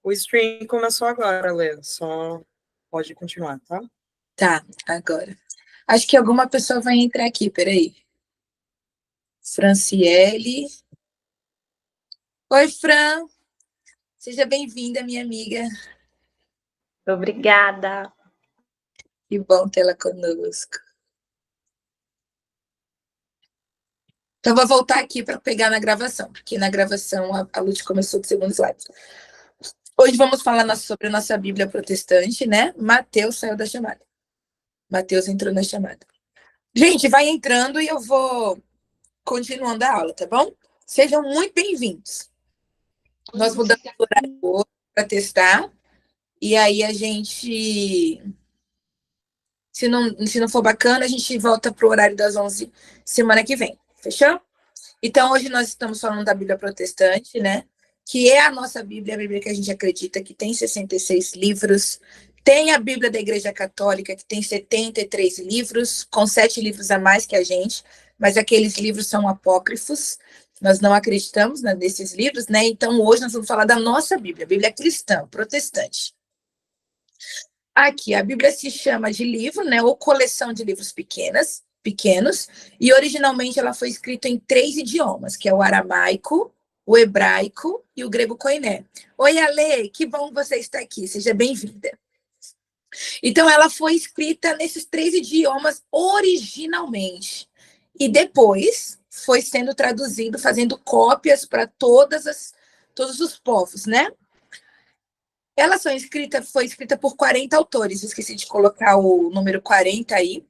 O stream começou agora, Lê. Só pode continuar, tá? Tá, agora. Acho que alguma pessoa vai entrar aqui, peraí. Franciele. Oi, Fran. Seja bem-vinda, minha amiga. Obrigada. Que bom tê-la conosco. Então, vou voltar aqui para pegar na gravação, porque na gravação a Lute começou do segundo slide. Hoje vamos falar sobre a nossa Bíblia protestante, né? Mateus saiu da chamada. Mateus entrou na chamada. Gente, vai entrando e eu vou continuando a aula, tá bom? Sejam muito bem-vindos. Nós mudamos o horário para testar. E aí a gente... Se não for bacana, a gente volta para o horário das 11 semana que vem. Fechou? Então, hoje nós estamos falando da Bíblia protestante, né? Que é a nossa Bíblia, a Bíblia que a gente acredita que tem 66 livros. Tem a Bíblia da Igreja Católica, que tem 73 livros, com 7 livros a mais que a gente, mas aqueles livros são apócrifos. Nós não acreditamos nesses livros, né? Então, hoje nós vamos falar da nossa Bíblia, a Bíblia cristã, protestante. Aqui, a Bíblia se chama de livro, né? Ou coleção de livros pequenos, e originalmente ela foi escrita em 3 idiomas, que é o aramaico, o hebraico e o grego koiné. Oi, Ale, que bom você estar aqui, seja bem-vinda. Então, ela foi escrita nesses 3 idiomas originalmente, e depois foi sendo traduzido, fazendo cópias para todos os povos, né? Ela foi escrita por 40 autores, esqueci de colocar o número 40 aí,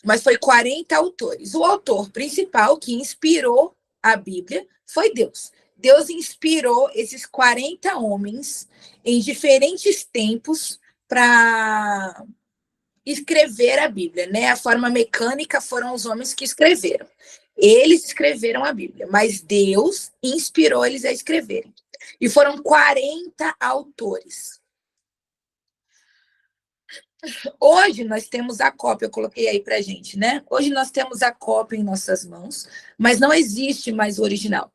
mas foi 40 autores. O autor principal que inspirou a Bíblia foi Deus. Deus inspirou esses 40 homens em diferentes tempos para escrever a Bíblia, né? A forma mecânica foram os homens que escreveram. Eles escreveram a Bíblia, mas Deus inspirou eles a escreverem. E foram 40 autores. Hoje nós temos a cópia, eu coloquei aí pra gente, né? Hoje nós temos a cópia em nossas mãos, mas não existe mais o original.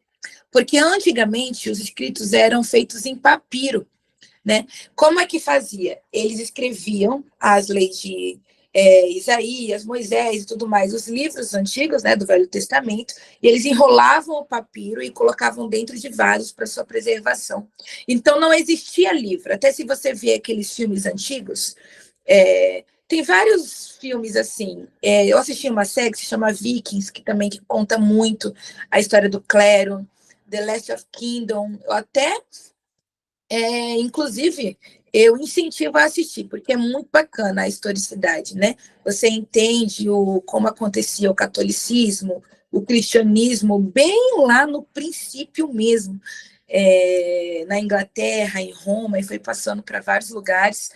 Porque antigamente os escritos eram feitos em papiro, né? Como é que fazia? Eles escreviam as leis de Isaías, Moisés e tudo mais, os livros antigos, né, do Velho Testamento, e eles enrolavam o papiro e colocavam dentro de vasos para sua preservação. Então não existia livro. Até se você vê aqueles filmes antigos, tem vários filmes assim. Eu assisti uma série que se chama Vikings, que também conta muito a história do clero, The Last of Kingdom. Eu até, inclusive, eu incentivo a assistir, porque é muito bacana a historicidade, né? Você entende como acontecia o catolicismo, o cristianismo, bem lá no princípio mesmo, na Inglaterra, em Roma, e foi passando para vários lugares.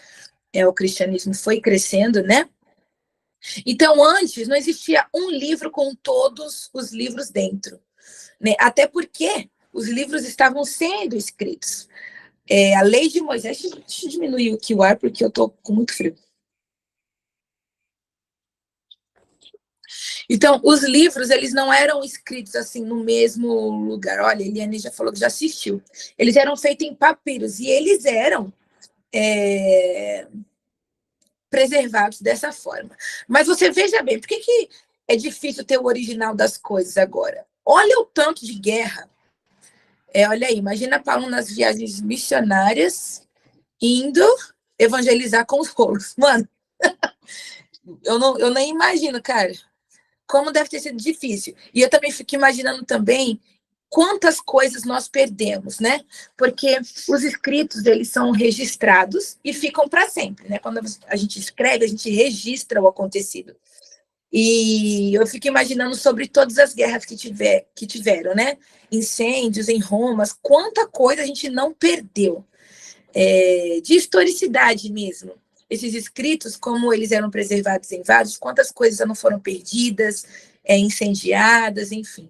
O cristianismo foi crescendo, né? Então, antes, não existia um livro com todos os livros dentro, né? Até porque os livros estavam sendo escritos. A lei de Moisés... Deixa eu diminuir aqui o ar, porque eu estou com muito frio. Então, os livros, eles não eram escritos assim no mesmo lugar. Olha, a Eliane já falou que já assistiu. Eles eram feitos em papiros, e eles eram... preservados dessa forma. Mas você veja bem, por que é difícil ter o original das coisas agora? Olha o tanto de guerra. Olha aí, imagina Paulo nas viagens missionárias indo evangelizar com os rolos. Mano, eu nem imagino, cara, como deve ter sido difícil. E eu também fico imaginando também quantas coisas nós perdemos, né? Porque os escritos, eles são registrados e ficam para sempre, né? Quando a gente escreve, a gente registra o acontecido. E eu fico imaginando sobre todas as guerras que tiveram, né? Incêndios em Roma, quanta coisa a gente não perdeu. De historicidade mesmo. Esses escritos, como eles eram preservados em vasos, quantas coisas não foram perdidas, incendiadas, enfim.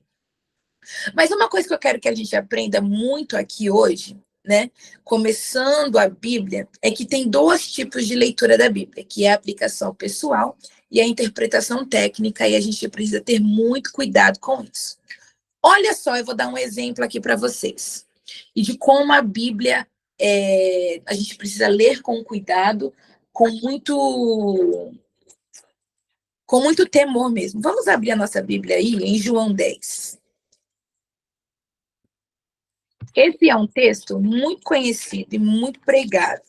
Mas uma coisa que eu quero que a gente aprenda muito aqui hoje, né, começando a Bíblia, é que tem 2 tipos de leitura da Bíblia, que é a aplicação pessoal e a interpretação técnica, e a gente precisa ter muito cuidado com isso. Olha só, eu vou dar um exemplo aqui para vocês. e de como a Bíblia a gente precisa ler com cuidado, com muito temor mesmo. Vamos abrir a nossa Bíblia aí em João 10. Esse é um texto muito conhecido e muito pregado.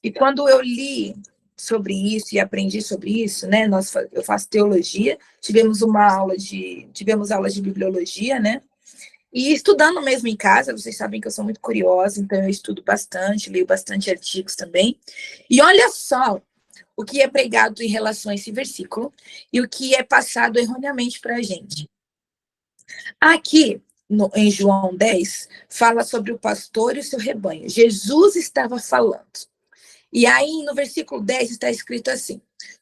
E quando eu li sobre isso e aprendi sobre isso, né? Eu faço teologia, tivemos aulas de bibliologia, né? E estudando mesmo em casa, vocês sabem que eu sou muito curiosa, então eu estudo bastante, leio bastante artigos também. E olha só o que é pregado em relação a esse versículo e o que é passado erroneamente para a gente. Aqui, em João 10, fala sobre o pastor e o seu rebanho. Jesus estava falando. E aí, no versículo 10, está escrito assim: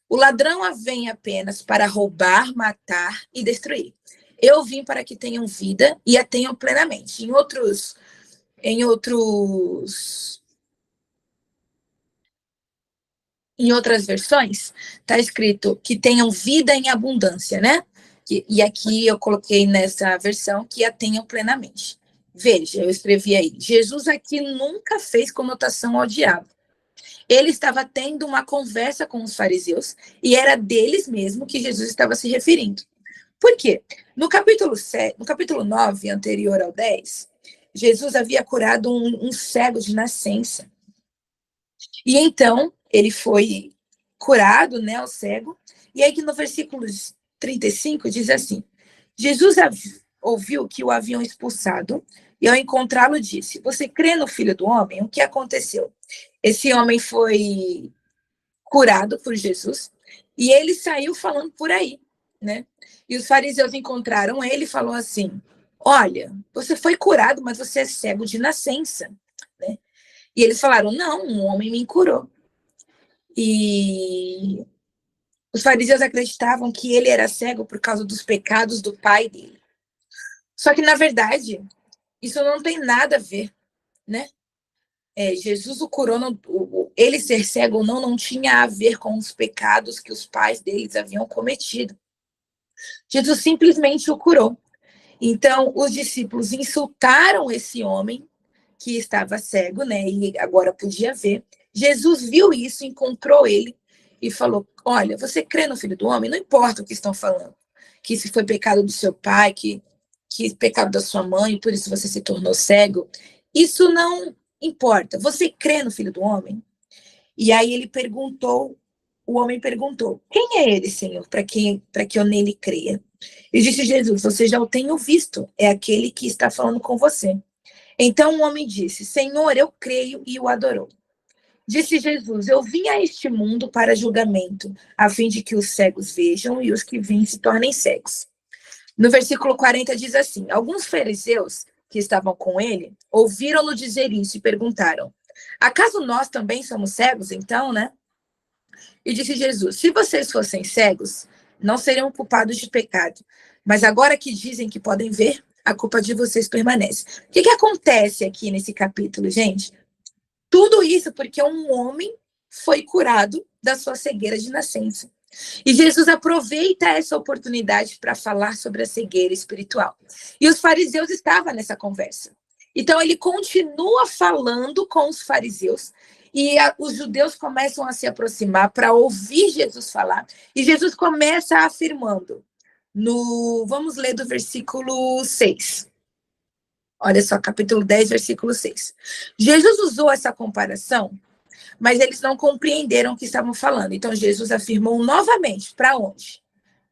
o ladrão vem apenas para roubar, matar e destruir. Eu vim para que tenham vida e a tenham plenamente. Em outras versões, está escrito que tenham vida em abundância, né? E aqui eu coloquei nessa versão que a tenham plenamente. Veja, eu escrevi aí: Jesus aqui nunca fez conotação ao diabo. Ele estava tendo uma conversa com os fariseus e era deles mesmo que Jesus estava se referindo. Por quê? No capítulo 9, anterior ao 10, Jesus havia curado um cego de nascença. E então, ele foi curado, né, o cego. E aí que no versículo 35 diz assim: Jesus ouviu que o haviam expulsado e ao encontrá-lo disse: você crê no Filho do Homem? O que aconteceu? Esse homem foi curado por Jesus e ele saiu falando por aí, né? E os fariseus encontraram ele e falou assim: olha, você foi curado, mas você é cego de nascença, né? E eles falaram: não, um homem me curou. E os fariseus acreditavam que ele era cego por causa dos pecados do pai dele. Só que, na verdade, isso não tem nada a ver, né? Jesus o curou, ele ser cego ou não tinha a ver com os pecados que os pais deles haviam cometido. Jesus simplesmente o curou. Então, os discípulos insultaram esse homem que estava cego, né? E agora podia ver. Jesus viu isso, encontrou ele e falou: olha, você crê no Filho do Homem? Não importa o que estão falando. Que se foi pecado do seu pai, que pecado da sua mãe, por isso você se tornou cego. Isso não importa. Você crê no Filho do Homem? E aí o homem perguntou: quem é ele, Senhor, para que eu nele creia? E disse Jesus: você já o tenho visto, é aquele que está falando com você. Então o homem disse: Senhor, eu creio, e o adorou. Disse Jesus: eu vim a este mundo para julgamento, a fim de que os cegos vejam e os que veem se tornem cegos. No versículo 40 diz assim: alguns fariseus que estavam com ele ouviram-no dizer isso e perguntaram: acaso nós também somos cegos, então, né? E disse Jesus: se vocês fossem cegos, não seriam culpados de pecado. Mas agora que dizem que podem ver, a culpa de vocês permanece. O que acontece aqui nesse capítulo, gente? Tudo isso porque um homem foi curado da sua cegueira de nascença. E Jesus aproveita essa oportunidade para falar sobre a cegueira espiritual. E os fariseus estavam nessa conversa. Então ele continua falando com os fariseus e os judeus começam a se aproximar para ouvir Jesus falar. E Jesus começa afirmando, vamos ler do versículo 6. Olha só, capítulo 10, versículo 6. Jesus usou essa comparação, mas eles não compreenderam o que estavam falando. Então, Jesus afirmou novamente, para onde?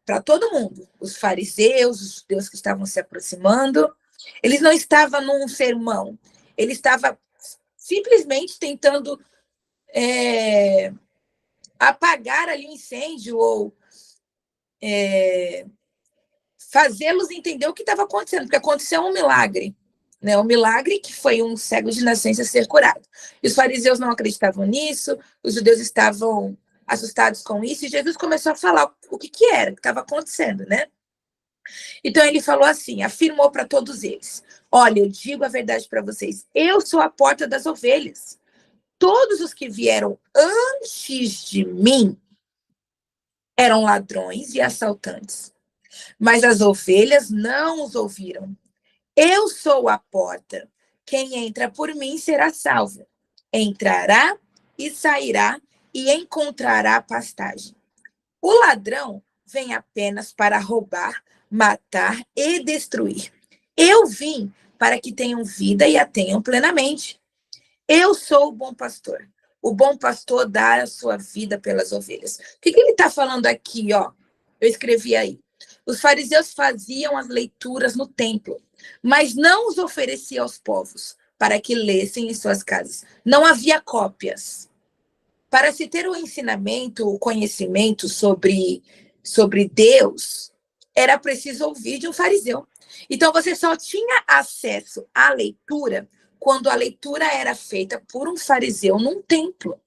Para todo mundo. Os fariseus, os judeus que estavam se aproximando. Eles não estavam num sermão. Ele estava simplesmente tentando apagar ali o incêndio ou fazê-los entender o que estava acontecendo, porque aconteceu um milagre. Né, um milagre que foi um cego de nascença ser curado. E os fariseus não acreditavam nisso, os judeus estavam assustados com isso, e Jesus começou a falar o que era, o que estava acontecendo, né? Então ele falou assim, afirmou para todos eles: olha, eu digo a verdade para vocês, eu sou a porta das ovelhas. Todos os que vieram antes de mim eram ladrões e assaltantes, mas as ovelhas não os ouviram. Eu sou a porta. quem entra por mim será salvo. Entrará e sairá e encontrará pastagem. O ladrão vem apenas para roubar, matar e destruir. Eu vim para que tenham vida e a tenham plenamente. Eu sou o bom pastor. O bom pastor dá a sua vida pelas ovelhas. O que ele está falando aqui, ó? Eu escrevi aí. Os fariseus faziam as leituras no templo, mas não os ofereciam aos povos para que lessem em suas casas. Não havia cópias. Para se ter o ensinamento, o conhecimento sobre Deus, era preciso ouvir de um fariseu. Então, você só tinha acesso à leitura quando a leitura era feita por um fariseu num templo.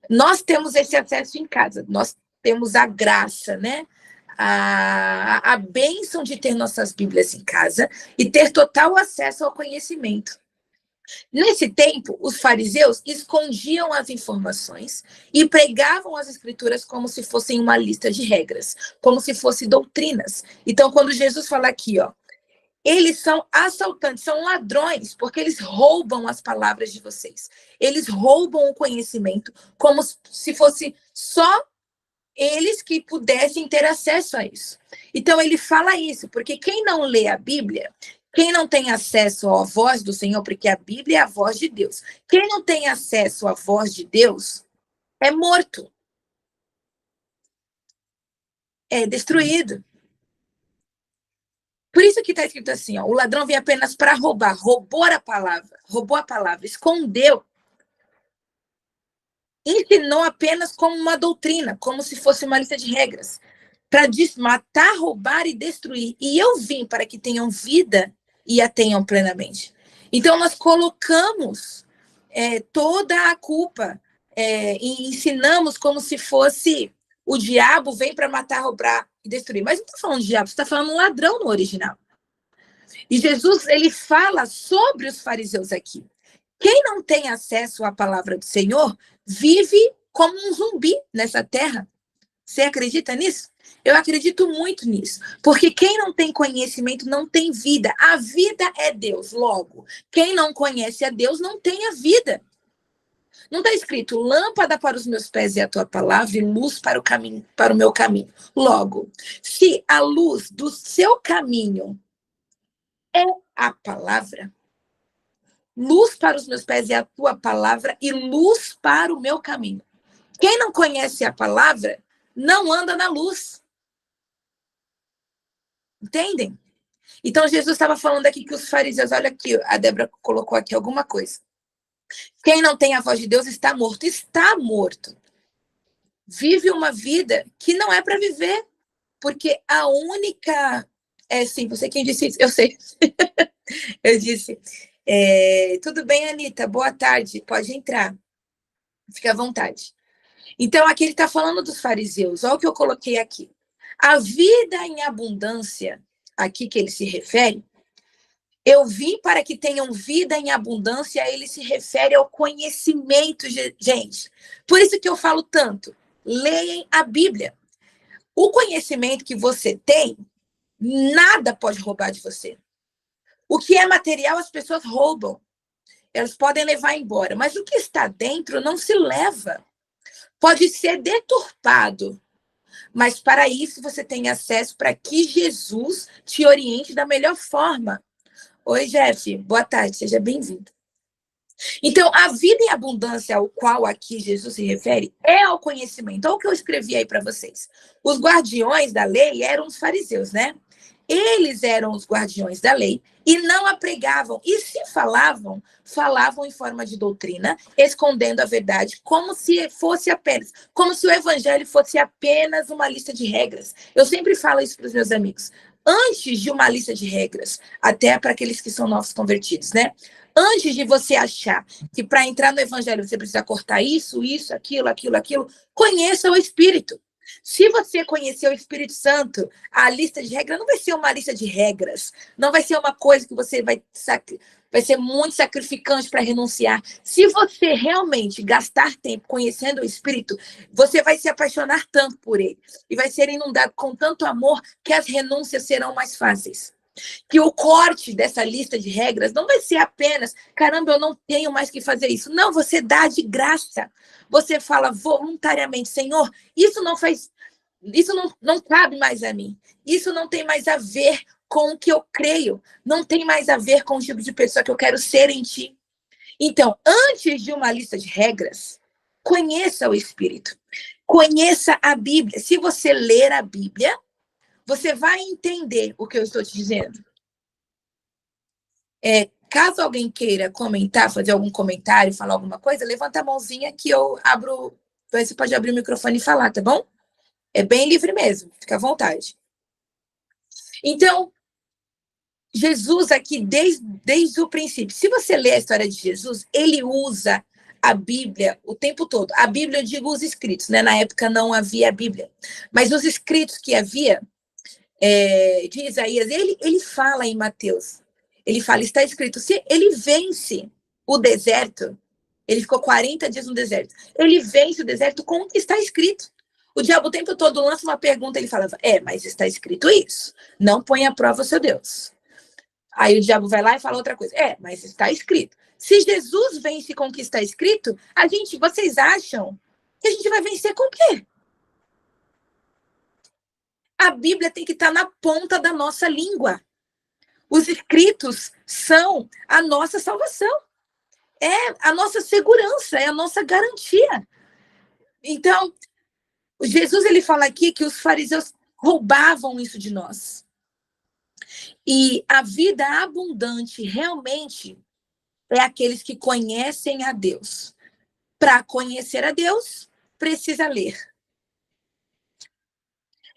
Nós temos esse acesso em casa, nós temos a graça, né? A bênção de ter nossas Bíblias em casa e ter total acesso ao conhecimento. Nesse tempo, os fariseus escondiam as informações e pregavam as escrituras como se fossem uma lista de regras, como se fossem doutrinas. Então, quando Jesus fala aqui, ó, eles são assaltantes, são ladrões, porque eles roubam as palavras de vocês. Eles roubam o conhecimento como se fosse só eles que pudessem ter acesso a isso. Então, ele fala isso, porque quem não lê a Bíblia, quem não tem acesso à voz do Senhor, porque a Bíblia é a voz de Deus. Quem não tem acesso à voz de Deus é morto. É destruído. Por isso que está escrito assim, ó, o ladrão vem apenas para roubar, roubou a palavra, escondeu. Ensinou apenas como uma doutrina, como se fosse uma lista de regras, para matar, roubar e destruir. E eu vim para que tenham vida e a tenham plenamente. Então, nós colocamos toda a culpa e ensinamos como se fosse o diabo vem para matar, roubar e destruir. Mas não está falando de diabo, você está falando um ladrão no original. E Jesus, ele fala sobre os fariseus aqui. Quem não tem acesso à palavra do Senhor vive como um zumbi nessa terra. Você acredita nisso? Eu acredito muito nisso. Porque quem não tem conhecimento não tem vida. A vida é Deus. Logo, quem não conhece a Deus não tem a vida. Não está escrito lâmpada para os meus pés é a tua palavra e luz para o meu caminho. Logo, se a luz do seu caminho é a palavra, luz para os meus pés é a tua palavra e luz para o meu caminho. Quem não conhece a palavra não anda na luz. Entendem? Então, Jesus estava falando aqui que os fariseus, olha aqui, a Débora colocou aqui alguma coisa. Quem não tem a voz de Deus está morto. Está morto. Vive uma vida que não é para viver. Porque a única... sim, você quem disse isso, eu sei. Eu disse, tudo bem, Anitta, boa tarde, pode entrar. Fica à vontade. Então, aqui ele está falando dos fariseus. Olha o que eu coloquei aqui. A vida em abundância, aqui que ele se refere, eu vim para que tenham vida em abundância, ele se refere ao conhecimento, gente. Por isso que eu falo tanto, leem a Bíblia. O conhecimento que você tem, nada pode roubar de você. O que é material, as pessoas roubam. Elas podem levar embora, mas o que está dentro não se leva. Pode ser deturpado, mas para isso você tem acesso para que Jesus te oriente da melhor forma. Oi, Jeff, boa tarde, seja bem-vindo. Então, a vida em abundância ao qual aqui Jesus se refere é ao conhecimento. Olha o que eu escrevi aí para vocês. Os guardiões da lei eram os fariseus, né? Eles eram os guardiões da lei e não a pregavam. E se falavam, falavam em forma de doutrina, escondendo a verdade, como se fosse apenas, como se o evangelho fosse apenas uma lista de regras. Eu sempre falo isso para os meus amigos. Antes de uma lista de regras, até para aqueles que são novos convertidos, né? Antes de você achar que para entrar no evangelho você precisa cortar isso, aquilo, conheça o Espírito. Se você conhecer o Espírito Santo, a lista de regras não vai ser uma lista de regras. Não vai ser uma coisa que você vai ser muito sacrificante para renunciar. Se você realmente gastar tempo conhecendo o Espírito, você vai se apaixonar tanto por ele. E vai ser inundado com tanto amor que as renúncias serão mais fáceis. Que o corte dessa lista de regras não vai ser apenas, caramba, eu não tenho mais que fazer isso. Não, você dá de graça. Você fala voluntariamente, Senhor, isso não cabe mais a mim. Isso não tem mais a ver com o que eu creio. Não tem mais a ver com o tipo de pessoa que eu quero ser em ti. Então, antes de uma lista de regras, conheça o Espírito. Conheça a Bíblia. Se você ler a Bíblia, você vai entender o que eu estou te dizendo. Caso alguém queira comentar, fazer algum comentário, falar alguma coisa, levanta a mãozinha que eu abro. Você pode abrir o microfone e falar, tá bom? É bem livre mesmo, fica à vontade. Então, Jesus aqui, desde o princípio, se você ler a história de Jesus, ele usa a Bíblia o tempo todo. A Bíblia, eu digo os escritos, né? Na época não havia a Bíblia. Mas os escritos que havia de Isaías, ele fala em Mateus. Ele fala, está escrito, se ele vence o deserto, ele ficou 40 dias no deserto, ele vence o deserto com o que está escrito. O diabo o tempo todo lança uma pergunta, ele falava, mas está escrito isso, não põe à prova o seu Deus. Aí o diabo vai lá e fala outra coisa, mas está escrito. Se Jesus vence com o que está escrito, vocês acham que a gente vai vencer com o quê? A Bíblia tem que estar na ponta da nossa língua. Os escritos são a nossa salvação. É a nossa segurança, é a nossa garantia. Então, Jesus ele fala aqui que os fariseus roubavam isso de nós. E a vida abundante realmente é aqueles que conhecem a Deus. Para conhecer a Deus, precisa ler.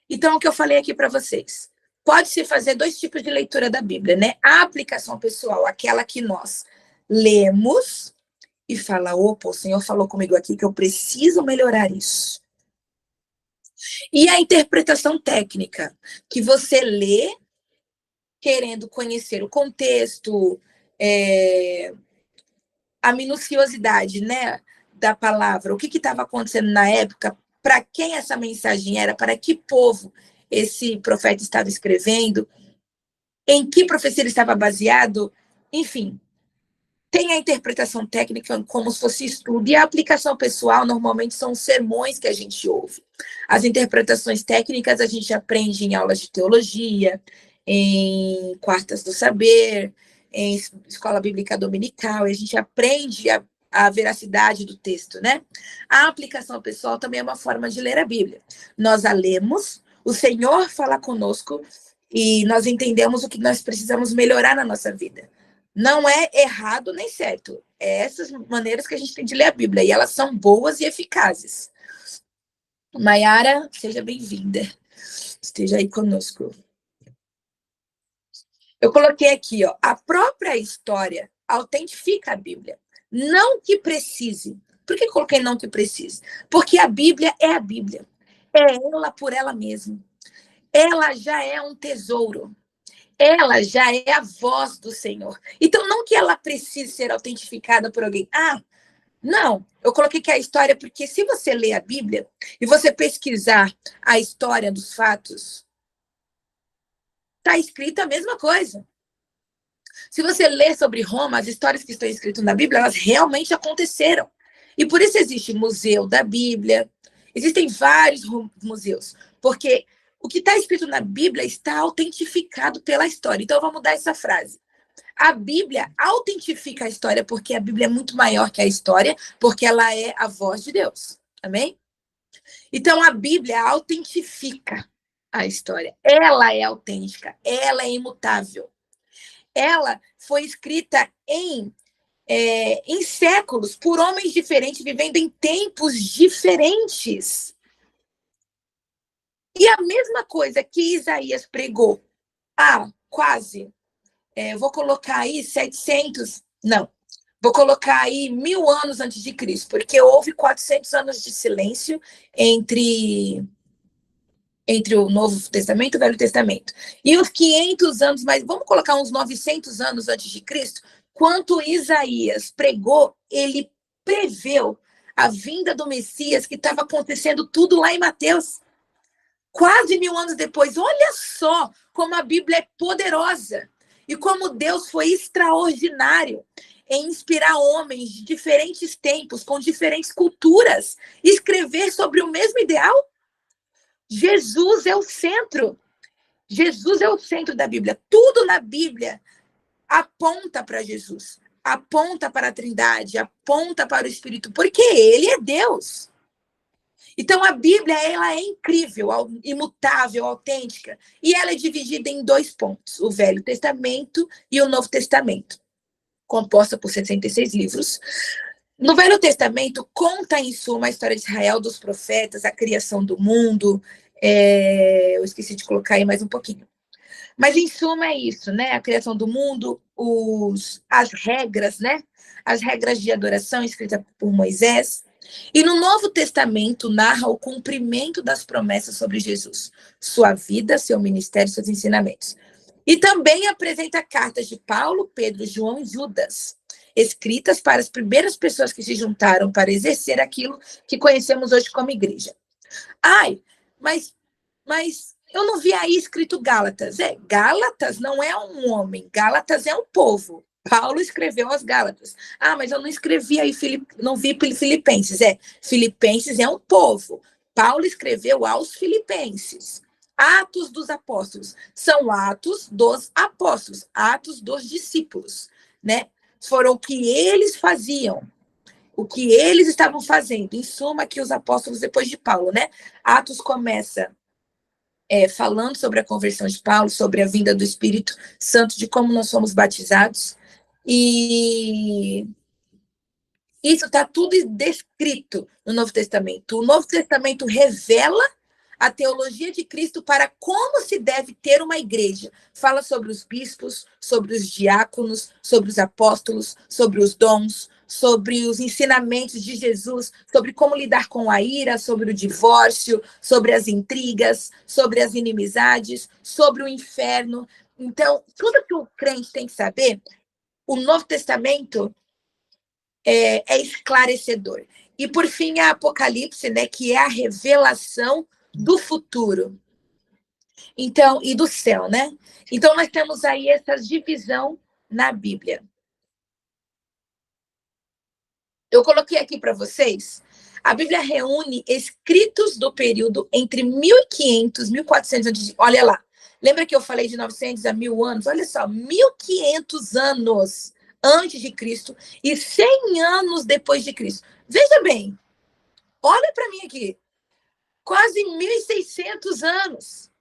Então, o que eu falei aqui para vocês. Pode-se fazer 2 tipos de leitura da Bíblia, né? A aplicação pessoal, aquela que nós lemos e fala, opa, o Senhor falou comigo aqui que eu preciso melhorar isso. E a interpretação técnica, que você lê querendo conhecer o contexto, a minuciosidade, né, da palavra, o que estava acontecendo na época, para quem essa mensagem era, para que povo esse profeta estava escrevendo, em que profecia ele estava baseado, enfim. Tem a interpretação técnica como se fosse estudo, e a aplicação pessoal normalmente são os sermões que a gente ouve. As interpretações técnicas a gente aprende em aulas de teologia, em quartas do saber, em escola bíblica dominical, e a gente aprende a veracidade do texto, né? A aplicação pessoal também é uma forma de ler a Bíblia. Nós a lemos, o Senhor fala conosco e nós entendemos o que nós precisamos melhorar na nossa vida. Não é errado nem certo. É essas maneiras que a gente tem de ler a Bíblia. E elas são boas e eficazes. Maiara, seja bem-vinda. Esteja aí conosco. Eu coloquei aqui, a própria história autentifica a Bíblia. Não que precise. Por que coloquei não que precise? Porque a Bíblia é a Bíblia. É ela por ela mesma. Ela já é um tesouro. Ela já é a voz do Senhor. Então, não que ela precise ser autentificada por alguém. Não. Eu coloquei que a história, porque se você ler a Bíblia e você pesquisar a história dos fatos, está escrita a mesma coisa. Se você ler sobre Roma, as histórias que estão escritas na Bíblia, elas realmente aconteceram. E por isso existe Museu da Bíblia. Existem vários museus. Porque o que está escrito na Bíblia está autentificado pela história. Então, vamos mudar essa frase. A Bíblia autentifica a história, porque a Bíblia é muito maior que a história, porque ela é a voz de Deus. Amém? Então, a Bíblia autentifica a história. Ela é autêntica, ela é imutável. Ela foi escrita em séculos, por homens diferentes, vivendo em tempos diferentes. E a mesma coisa que Isaías pregou há quase, vou colocar aí 700, não, vou colocar aí 1000 anos antes de Cristo, porque houve 400 anos de silêncio entre o Novo Testamento e o Velho Testamento. E os 500 anos, mas vamos colocar uns 900 anos antes de Cristo, quanto Isaías pregou, ele preveu a vinda do Messias, que estava acontecendo tudo lá em Mateus. Quase 1000 anos depois, olha só como a Bíblia é poderosa e como Deus foi extraordinário em inspirar homens de diferentes tempos, com diferentes culturas, escrever sobre o mesmo ideal. Jesus é o centro. Jesus é o centro da Bíblia. Tudo na Bíblia aponta para Jesus, aponta para a Trindade, aponta para o Espírito, porque ele é Deus. Então a Bíblia, ela é incrível, imutável, autêntica, e ela é dividida em 2 pontos, o Velho Testamento e o Novo Testamento, composta por 66 livros. No Velho Testamento, conta em suma a história de Israel, dos profetas, a criação do mundo. Eu esqueci de colocar aí mais um pouquinho. Mas, em suma, é isso, né? A criação do mundo, as regras, né? As regras de adoração escritas por Moisés. E no Novo Testamento narra o cumprimento das promessas sobre Jesus, sua vida, seu ministério, seus ensinamentos. E também apresenta cartas de Paulo, Pedro, João e Judas, escritas para as primeiras pessoas que se juntaram para exercer aquilo que conhecemos hoje como igreja. Mas eu não vi aí escrito Gálatas. Gálatas não é um homem, Gálatas é um povo. Paulo escreveu aos Gálatas. Mas eu não escrevi aí, não vi Filipenses. Filipenses é um povo. Paulo escreveu aos Filipenses. Atos dos Apóstolos. São atos dos apóstolos, atos dos discípulos, né? Foram o que eles faziam, o que eles estavam fazendo. Em suma, aqui os apóstolos depois de Paulo, né? Atos começa falando sobre a conversão de Paulo, sobre a vinda do Espírito Santo, de como nós fomos batizados. E isso está tudo descrito no Novo Testamento. O Novo Testamento revela a teologia de Cristo para como se deve ter uma igreja. Fala sobre os bispos, sobre os diáconos, sobre os apóstolos, sobre os dons, sobre os ensinamentos de Jesus, sobre como lidar com a ira, sobre o divórcio, sobre as intrigas, sobre as inimizades, sobre o inferno. Então, tudo que o crente tem que saber, o Novo Testamento é esclarecedor. E, por fim, a Apocalipse, né, que é a revelação do futuro. Então, e do céu, né? Então, nós temos aí essa divisão na Bíblia. Eu coloquei aqui para vocês, a Bíblia reúne escritos do período entre 1500 e 1400 a.C. Olha lá, lembra que eu falei de 900 a 1000 anos? Olha só, 1500 anos antes de Cristo e 100 anos depois de Cristo. Veja bem, olha para mim aqui, quase 1.600 anos.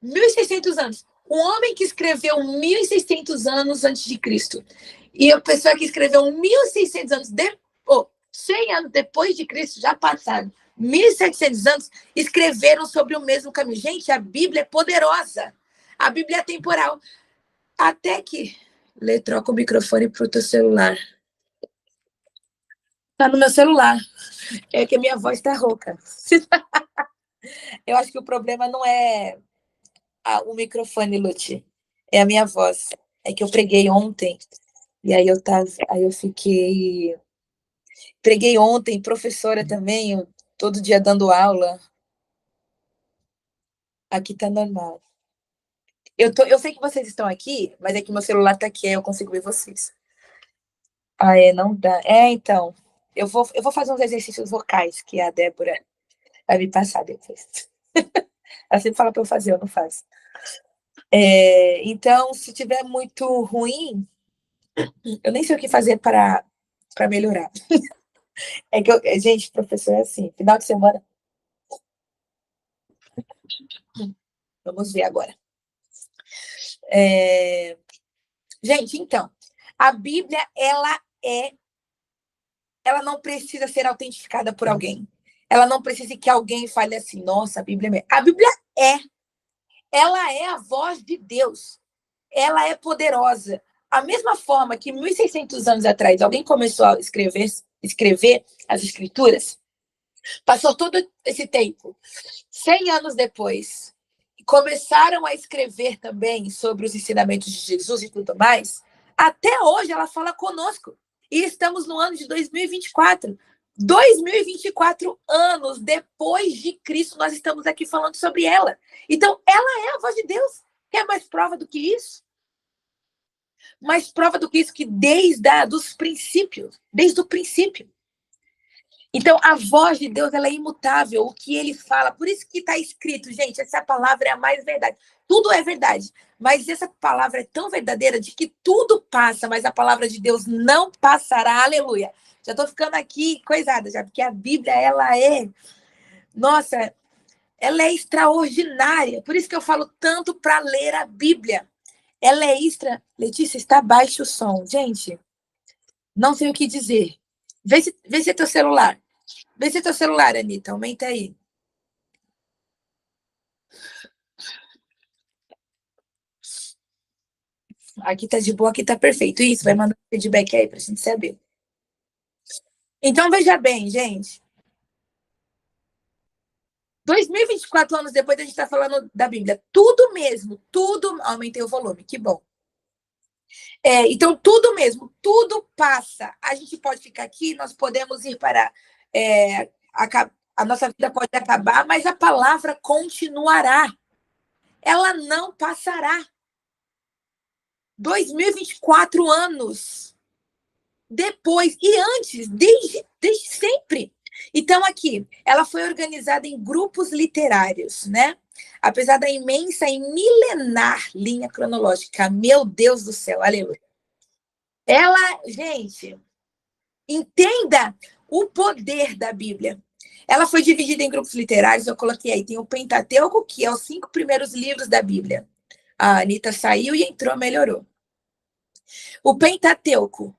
1.600 anos. Um homem que escreveu 1.600 anos antes de Cristo e a pessoa que escreveu 1.600 anos 100 anos depois de Cristo, já passaram 1.700 anos, escreveram sobre o mesmo caminho. Gente, a Bíblia é poderosa. A Bíblia é temporal. Até que... Lê, troca o microfone para o teu celular. Tá no meu celular. É que a minha voz tá rouca. Eu acho que o problema não é o microfone, Lute. É a minha voz. É que eu preguei ontem. E aí eu fiquei... Preguei ontem, professora também, todo dia dando aula. Aqui tá normal. Eu sei que vocês estão aqui, mas é que meu celular tá aqui, aí eu consigo ver vocês. Não dá. Então, eu vou fazer uns exercícios vocais que a Débora vai me passar depois. Ela sempre fala para eu fazer, eu não faço. Então, se tiver muito ruim, eu nem sei o que fazer para melhorar. Gente, professor, é assim, final de semana. Vamos ver agora. Gente, então, a Bíblia, ela não precisa ser autentificada por alguém. Ela não precisa que alguém fale assim, nossa, a Bíblia é... A Bíblia ela é a voz de Deus. Ela é poderosa. A mesma forma que 1.600 anos atrás alguém começou a escrever as escrituras, passou todo esse tempo. 100 anos depois, começaram a escrever também sobre os ensinamentos de Jesus e tudo mais. Até hoje ela fala conosco. E estamos no ano de 2024. 2024 anos depois de Cristo, nós estamos aqui falando sobre ela. Então, ela é a voz de Deus. Quer mais prova do que isso? Mais prova do que isso que desde os princípios, desde o princípio. Então, a voz de Deus, ela é imutável, o que ele fala. Por isso que está escrito, gente, essa palavra é a mais verdade. Tudo é verdade, mas essa palavra é tão verdadeira de que tudo passa, mas a palavra de Deus não passará. Aleluia. Já estou ficando aqui coisada, já, porque a Bíblia, ela é, nossa, ela é extraordinária. Por isso que eu falo tanto para ler a Bíblia. Ela é extra. Letícia, está baixo o som. Gente, não sei o que dizer. Vê se é teu celular. Vê se é teu celular, Anitta. Aumenta aí. Aqui tá de boa, aqui tá perfeito. Isso, vai mandar feedback aí pra gente saber. Então, veja bem, gente. 2024 anos depois, a gente tá falando da Bíblia. Tudo mesmo, tudo. Aumentei o volume, que bom. Então, tudo mesmo, tudo passa. A gente pode ficar aqui, nós podemos ir para. A nossa vida pode acabar, mas a palavra continuará. Ela não passará. 2024 anos depois e antes, desde sempre. Então, aqui, ela foi organizada em grupos literários, né? Apesar da imensa e milenar linha cronológica. Meu Deus do céu, aleluia. Ela, gente, entenda o poder da Bíblia. Ela foi dividida em grupos literários, eu coloquei aí. Tem o Pentateuco, que é os 5 primeiros livros da Bíblia. A Anitta saiu e entrou, melhorou. O Pentateuco,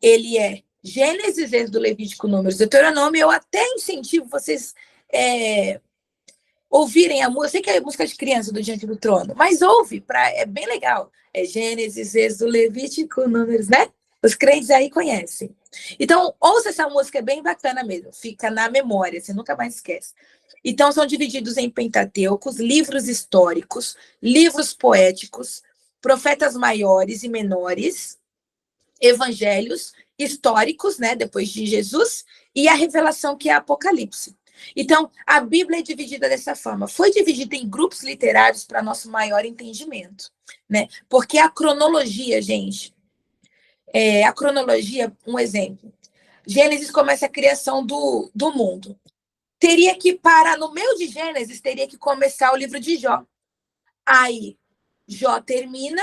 ele é Gênesis, Êxodo, Levítico, Números, Deuteronômio. Eu até incentivo vocês ouvirem a música. Eu sei que é música de criança do Diante do Trono, mas ouve, é bem legal. É Gênesis, Êxodo, Levítico, Números, né? Os crentes aí conhecem. Então, ouça essa música, é bem bacana mesmo. Fica na memória, você nunca mais esquece. Então, são divididos em Pentateucos, livros históricos, livros poéticos, profetas maiores e menores, evangelhos históricos, né, depois de Jesus, e a revelação, que é Apocalipse. Então, a Bíblia é dividida dessa forma. Foi dividida em grupos literários para nosso maior entendimento, né? Porque a cronologia, gente, a cronologia, um exemplo. Gênesis começa a criação do mundo. Teria que parar no meio de Gênesis, teria que começar o livro de Jó. Aí, Jó termina,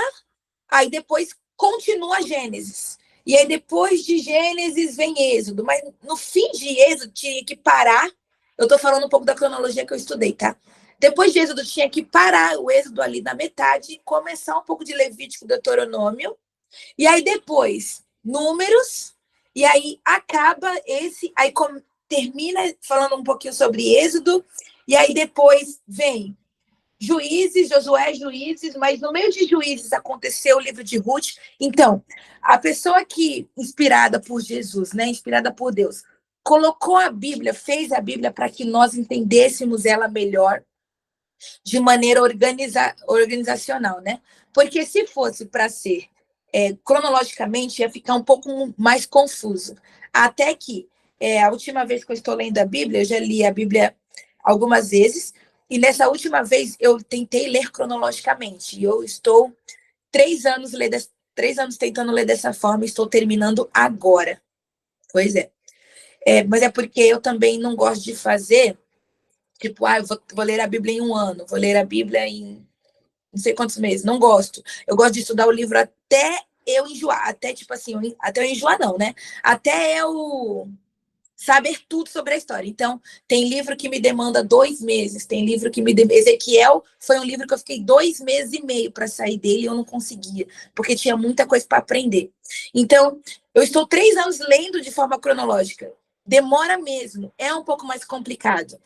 aí depois continua Gênesis. E aí, depois de Gênesis, vem Êxodo. Mas no fim de Êxodo, tinha que parar. Eu estou falando um pouco da cronologia que eu estudei, tá? Depois de Êxodo, tinha que parar o Êxodo ali na metade, começar um pouco de Levítico, Deuteronômio. E aí, depois, Números. E aí, acaba esse. Aí, termina falando um pouquinho sobre Êxodo. E aí, depois, vem Juízes, Josué, Juízes, mas no meio de Juízes aconteceu o livro de Ruth. Então, a pessoa que, inspirada por Jesus, né, inspirada por Deus, colocou a Bíblia, fez a Bíblia para que nós entendêssemos ela melhor, de maneira organizacional, né? Porque se fosse para ser cronologicamente, ia ficar um pouco mais confuso. Até que, a última vez que eu estou lendo a Bíblia, eu já li a Bíblia algumas vezes, e nessa última vez eu tentei ler cronologicamente. E eu estou 3 anos tentando ler dessa forma e estou terminando agora. Pois é. Mas é porque eu também não gosto de fazer, tipo, eu vou ler a Bíblia em um ano, vou ler a Bíblia em não sei quantos meses. Não gosto. Eu gosto de estudar o livro até eu enjoar. Até, tipo assim, até eu enjoar não, né? Até eu saber tudo sobre a história. Então, tem livro que me demanda 2 meses, tem livro que me demanda. Ezequiel foi um livro que eu fiquei 2 meses e meio para sair dele e eu não conseguia, porque tinha muita coisa para aprender. Então, eu estou 3 anos lendo de forma cronológica. Demora mesmo, é um pouco mais complicado.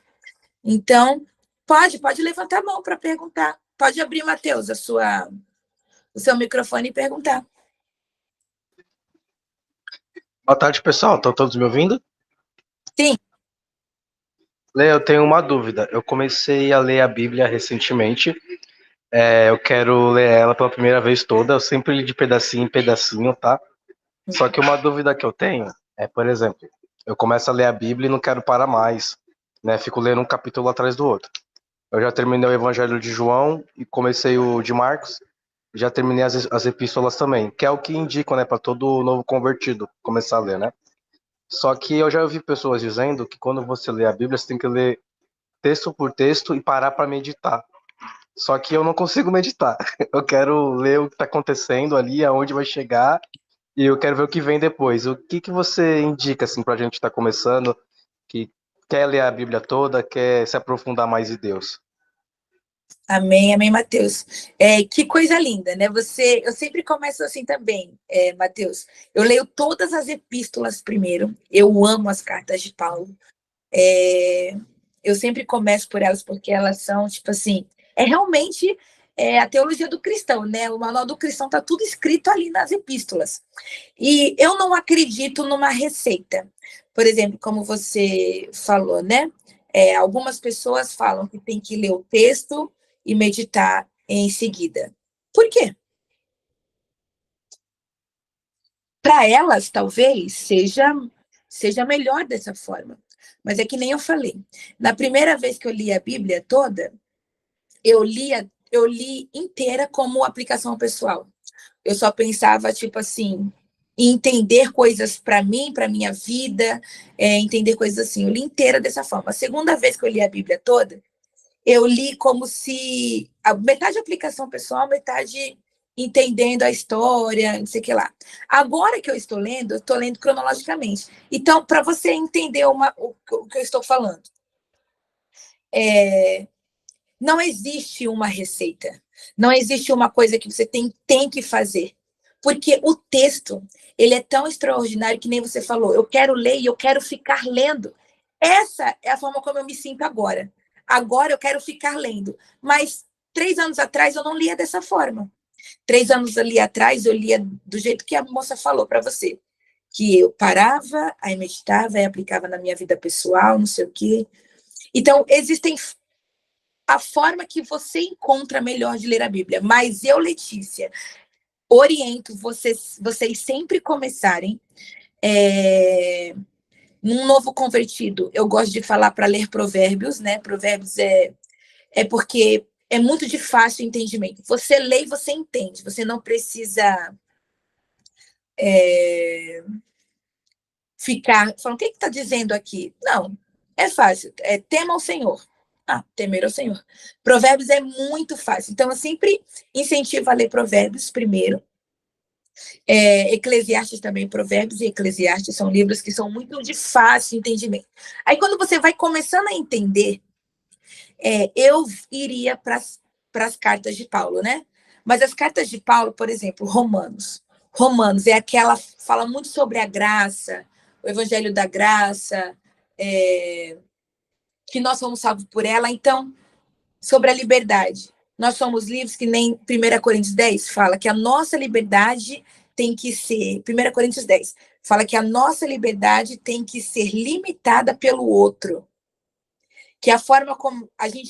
Então, pode levantar a mão para perguntar. Pode abrir, Matheus, o seu microfone e perguntar. Boa tarde, pessoal. Estão todos me ouvindo? Sim. Lê, eu tenho uma dúvida. Eu comecei a ler a Bíblia recentemente. Eu quero ler ela pela primeira vez toda. Eu sempre li de pedacinho em pedacinho, tá? Só que uma dúvida que eu tenho é, por exemplo, Eu começo a ler a Bíblia e não quero parar mais, né? Fico lendo um capítulo atrás do outro. Eu já terminei o Evangelho de João e comecei o de Marcos. Já terminei as epístolas também, que é o que indicam, né, para todo novo convertido começar a ler, né? Só que eu já ouvi pessoas dizendo que quando você lê a Bíblia, você tem que ler texto por texto e parar para meditar. Só que eu não consigo meditar. Eu quero ler o que está acontecendo ali, aonde vai chegar, e eu quero ver o que vem depois. O que que você indica assim para a gente estar começando, que quer ler a Bíblia toda, quer se aprofundar mais em Deus? Amém, amém, Mateus. Que coisa linda, né? Eu sempre começo assim também, Mateus. Eu leio todas as epístolas primeiro. Eu amo as cartas de Paulo. É, eu sempre começo por elas porque elas são, tipo assim, realmente a teologia do cristão, né? O manual do cristão tá tudo escrito ali nas epístolas. E eu não acredito numa receita. Por exemplo, como você falou, né? Algumas pessoas falam que tem que ler o texto e meditar em seguida. Por quê? Para elas, talvez, seja melhor dessa forma. Mas é que nem eu falei. Na primeira vez que eu li a Bíblia toda, eu li inteira como aplicação pessoal. Eu só pensava, tipo assim, em entender coisas para mim, para minha vida, entender coisas assim. Eu li inteira dessa forma. A segunda vez que eu li a Bíblia toda, eu li como se a metade aplicação pessoal, metade entendendo a história, não sei o que lá. Agora que eu estou lendo cronologicamente. Então, para você entender o que eu estou falando, é, não existe uma receita, não existe uma coisa que você tem que fazer, porque o texto ele é tão extraordinário que nem você falou. Eu quero ler e eu quero ficar lendo. Essa é a forma como eu me sinto agora. Agora eu quero ficar lendo. Mas 3 anos atrás eu não lia dessa forma. 3 anos ali atrás eu lia do jeito que a moça falou para você, que eu parava, aí meditava, aí aplicava na minha vida pessoal, não sei o quê. Então existem a forma que você encontra melhor de ler a Bíblia. Mas eu, Letícia, oriento vocês sempre começarem. Num novo convertido, eu gosto de falar para ler Provérbios, né? Provérbios é porque é muito de fácil entendimento. Você lê e você entende. Você não precisa ficar falando, o que está dizendo aqui? Não, é fácil. Tema o Senhor. Temer ao Senhor. Provérbios é muito fácil. Então, eu sempre incentivo a ler Provérbios primeiro. Eclesiastes também, Provérbios e Eclesiastes são livros que são muito de fácil entendimento. Aí, quando você vai começando a entender, eu iria para as cartas de Paulo, né? Mas as cartas de Paulo, por exemplo, Romanos. Romanos é aquela fala muito sobre a graça, o evangelho da graça, que nós somos salvos por ela. Então, sobre a liberdade. Nós somos livres, que nem 1 Coríntios 10 fala que a nossa liberdade tem que ser. 1 Coríntios 10 fala que a nossa liberdade tem que ser limitada pelo outro. Que a forma como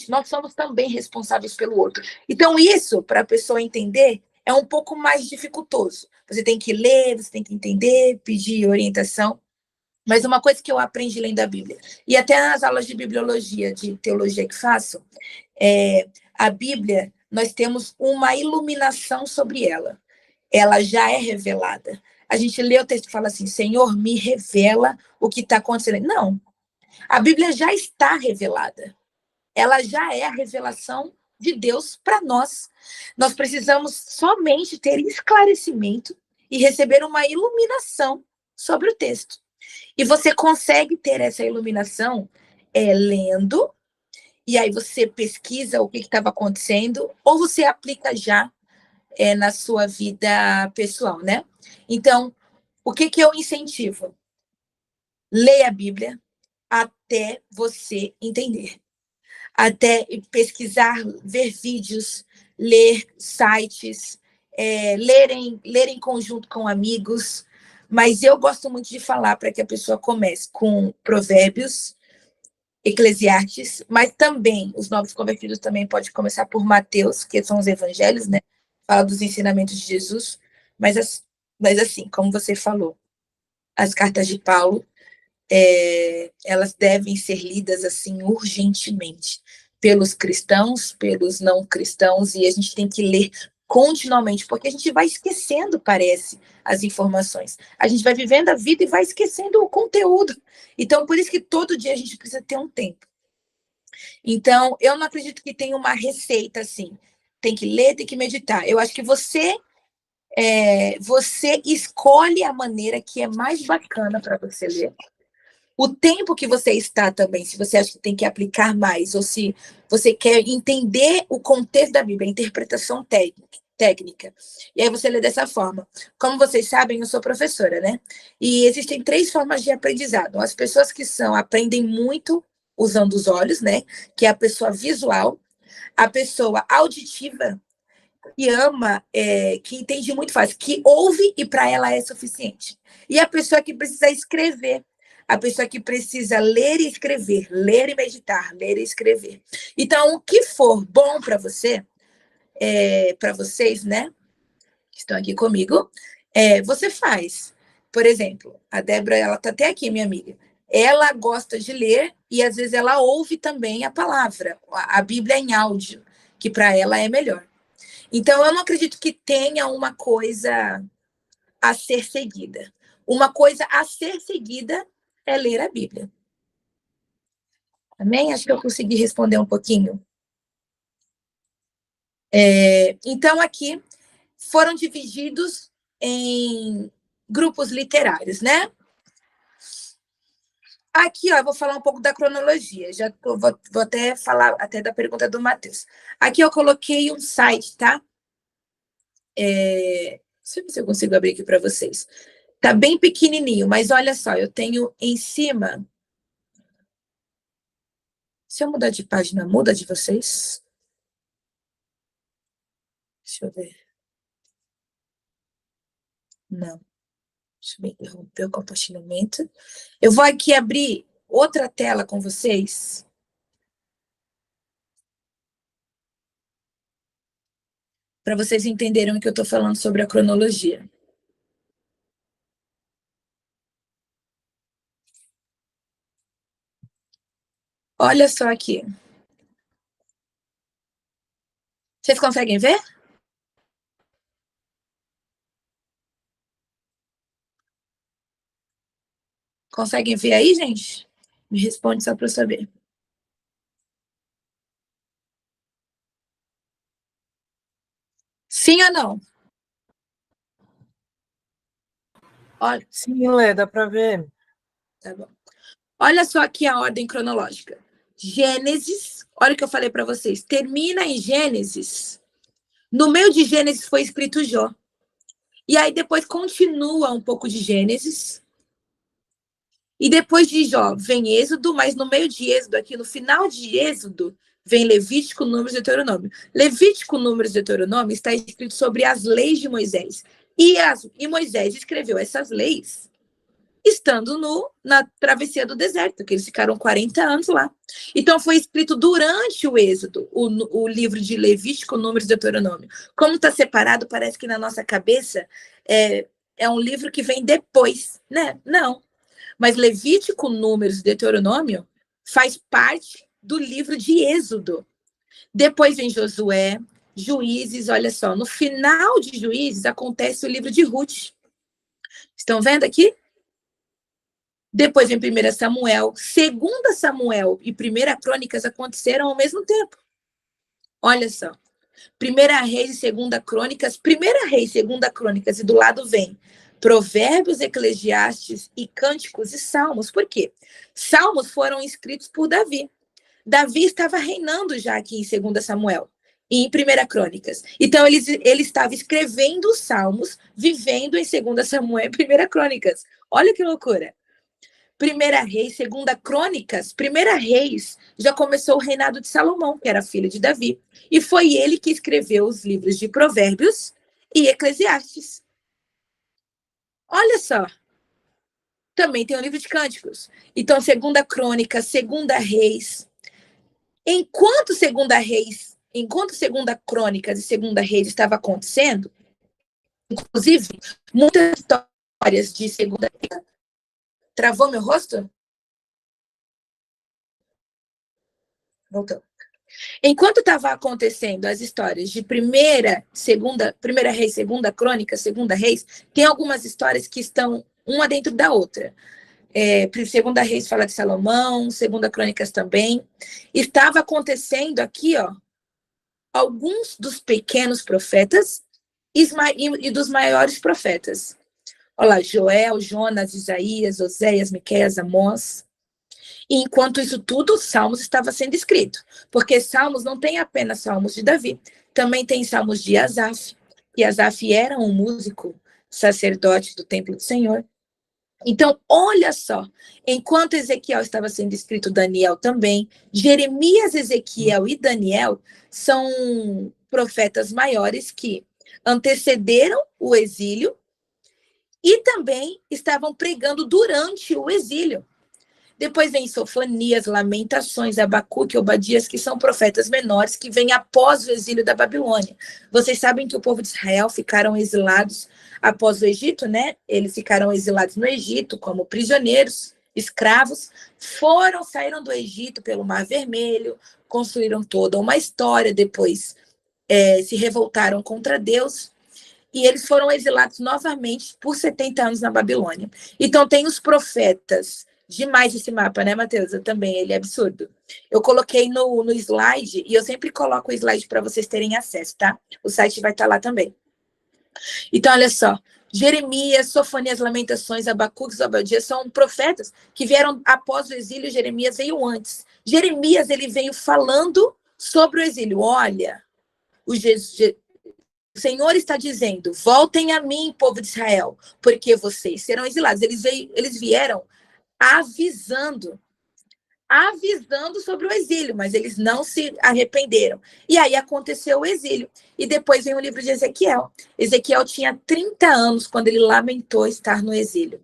nós somos também responsáveis pelo outro. Então, isso, para a pessoa entender, é um pouco mais dificultoso. Você tem que ler, você tem que entender, pedir orientação. Mas uma coisa que eu aprendi lendo a Bíblia, e até nas aulas de bibliologia, de teologia que faço, a Bíblia, nós temos uma iluminação sobre ela. Ela já é revelada. A gente lê o texto e fala assim, Senhor, me revela o que está acontecendo. Não, a Bíblia já está revelada. Ela já é a revelação de Deus para nós. Nós precisamos somente ter esclarecimento e receber uma iluminação sobre o texto. E você consegue ter essa iluminação lendo, e aí você pesquisa o que estava acontecendo, ou você aplica já na sua vida pessoal, né? Então, o que eu incentivo? Leia a Bíblia até você entender. Até pesquisar, ver vídeos, ler sites, ler em conjunto com amigos. Mas eu gosto muito de falar para que a pessoa comece com Provérbios, Eclesiastes, mas também os novos convertidos também podem começar por Mateus, que são os evangelhos, né? Fala dos ensinamentos de Jesus, mas assim, como você falou, as cartas de Paulo elas devem ser lidas assim urgentemente pelos cristãos, pelos não cristãos, e a gente tem que ler continuamente, porque a gente vai esquecendo, parece, as informações. A gente vai vivendo a vida e vai esquecendo o conteúdo. Então, por isso que todo dia a gente precisa ter um tempo. Então, eu não acredito que tenha uma receita assim. Tem que ler, tem que meditar. Eu acho que você escolhe a maneira que é mais bacana para você ler. O tempo que você está também, se você acha que tem que aplicar mais, ou se você quer entender o contexto da Bíblia, a interpretação técnica. E aí você lê dessa forma. Como vocês sabem, eu sou professora, né? E existem 3 formas de aprendizado. As pessoas que aprendem muito usando os olhos, né? Que é a pessoa visual, a pessoa auditiva, que ama, que entende muito fácil, que ouve e para ela é suficiente. E a pessoa que precisa escrever, a pessoa que precisa ler e escrever, ler e meditar, ler e escrever. Então, o que for bom para você, para vocês, né, que estão aqui comigo, você faz. Por exemplo, a Débora, ela está até aqui, minha amiga. Ela gosta de ler e às vezes ela ouve também a palavra, a Bíblia em áudio, que para ela é melhor. Então, eu não acredito que tenha uma coisa a ser seguida. Uma coisa a ser seguida é ler a Bíblia. Amém? Acho que eu consegui responder um pouquinho. Então, aqui foram divididos em grupos literários, né? Aqui, ó, eu vou falar um pouco da cronologia. Já vou até falar até da pergunta do Matheus. Aqui eu coloquei um site, tá? Deixa eu ver se eu consigo abrir aqui para vocês. Tá bem pequenininho, mas olha só, eu tenho em cima. Se eu mudar de página, muda de vocês? Deixa eu ver. Não. Deixa eu interromper o compartilhamento. Eu vou aqui abrir outra tela com vocês. Para vocês entenderem o que eu estou falando sobre a cronologia. Olha só aqui. Vocês conseguem ver? Conseguem ver aí, gente? Me responde só para eu saber. Sim ou não? Olha. Sim, Lê, dá para ver. Tá bom. Olha só aqui a ordem cronológica. Gênesis, olha o que eu falei para vocês. Termina em Gênesis. No meio de Gênesis foi escrito Jó. E aí depois continua um pouco de Gênesis. E depois de Jó vem Êxodo, mas no meio de Êxodo, aqui no final de Êxodo, vem Levítico, Números e Deuteronômio. Levítico, Números e Deuteronômio está escrito sobre as leis de Moisés. E Moisés escreveu essas leis estando na travessia do deserto, que eles ficaram 40 anos lá. Então, foi escrito durante o Êxodo, o livro de Levítico, Números e Deuteronômio. Como está separado, parece que na nossa cabeça é um livro que vem depois, né? Não. Mas Levítico, Números e Deuteronômio faz parte do livro de Êxodo. Depois vem Josué, Juízes, olha só. No final de Juízes acontece o livro de Ruth. Estão vendo aqui? Depois vem 1 Samuel, 2 Samuel e 1 Crônicas aconteceram ao mesmo tempo. Olha só. 1 Reis e 2 Crônicas, 1 Reis, 2 Crônicas, e do lado vem Provérbios, Eclesiastes e Cânticos e Salmos. Por quê? Salmos foram escritos por Davi. Davi estava reinando já aqui em 2 Samuel e em 1 Crônicas. Então, ele estava escrevendo os Salmos, vivendo em 2 Samuel e 1 Crônicas. Olha que loucura. 1 Reis, 2 Crônicas, 1 Reis já começou o reinado de Salomão, que era filho de Davi. E foi ele que escreveu os livros de Provérbios e Eclesiastes. Olha só. Também tem o livro de Cânticos. Então, 2 Crônicas, 2 Reis. Enquanto 2 Crônicas e 2 Reis estava acontecendo, inclusive, muitas histórias de 2 Travou meu rosto? Voltando. Enquanto estava acontecendo as histórias de Primeira Reis, Segunda Crônica, Segunda Reis, tem algumas histórias que estão uma dentro da outra. Segunda Reis fala de Salomão, Segunda Crônicas também. Estava acontecendo aqui, ó, alguns dos pequenos profetas e dos maiores profetas. Olha lá, Joel, Jonas, Isaías, Oséias, Miqueias, Amós. E enquanto isso tudo, Salmos estava sendo escrito. Porque Salmos não tem apenas Salmos de Davi, também tem Salmos de Asaf. E Asaf era um músico, sacerdote do templo do Senhor. Então, olha só, enquanto Ezequiel estava sendo escrito, Daniel também, Jeremias, Ezequiel e Daniel são profetas maiores que antecederam o exílio e também estavam pregando durante o exílio. Depois vem Sofonias, Lamentações, Abacuque, Obadias, que são profetas menores que vêm após o exílio da Babilônia. Vocês sabem que o povo de Israel ficaram exilados após o Egito, né? Eles ficaram exilados no Egito como prisioneiros, escravos, saíram do Egito pelo Mar Vermelho, construíram toda uma história, depois se revoltaram contra Deus, e eles foram exilados novamente por 70 anos na Babilônia. Então tem os profetas. Demais esse mapa, né, Matheus? Eu também, ele é absurdo. Eu coloquei no slide, e eu sempre coloco o slide para vocês terem acesso, tá? O site vai estar lá também. Então, olha só. Jeremias, Sofonias, Lamentações, Abacuque, Obadias são profetas que vieram após o exílio. Jeremias veio antes. Jeremias, ele veio falando sobre o exílio. Olha, o Senhor está dizendo, voltem a mim, povo de Israel, porque vocês serão exilados. Eles vieram avisando sobre o exílio, mas eles não se arrependeram. E aí aconteceu o exílio. E depois vem o livro de Ezequiel. Ezequiel tinha 30 anos quando ele lamentou estar no exílio.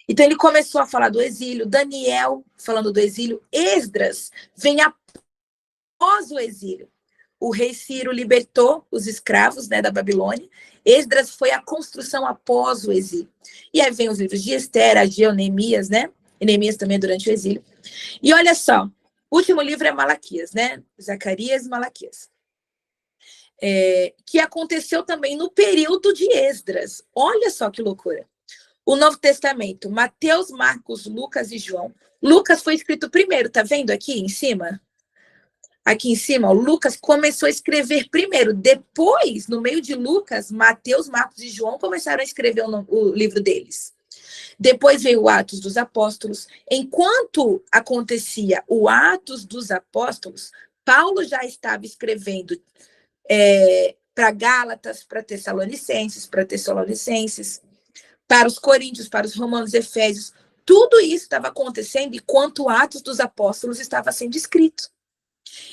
Então ele começou a falar do exílio. Daniel falando do exílio. Esdras vem após o exílio. O rei Ciro libertou os escravos, né, da Babilônia. Esdras foi a construção após o exílio. E aí vem os livros de Esther, Ageu, Neemias, né? E Neemias também durante o exílio. E olha só, o último livro é Malaquias, né? Zacarias e Malaquias. Que aconteceu também no período de Esdras. Olha só que loucura. O Novo Testamento, Mateus, Marcos, Lucas e João. Lucas foi escrito primeiro, tá vendo aqui em cima? Aqui em cima, o Lucas começou a escrever primeiro. Depois, no meio de Lucas, Mateus, Marcos e João começaram a escrever o livro deles. Depois veio o Atos dos Apóstolos. Enquanto acontecia o Atos dos Apóstolos, Paulo já estava escrevendo para Gálatas, para Tessalonicenses, para os Coríntios, para os Romanos, Efésios. Tudo isso estava acontecendo enquanto o Atos dos Apóstolos estava sendo escrito.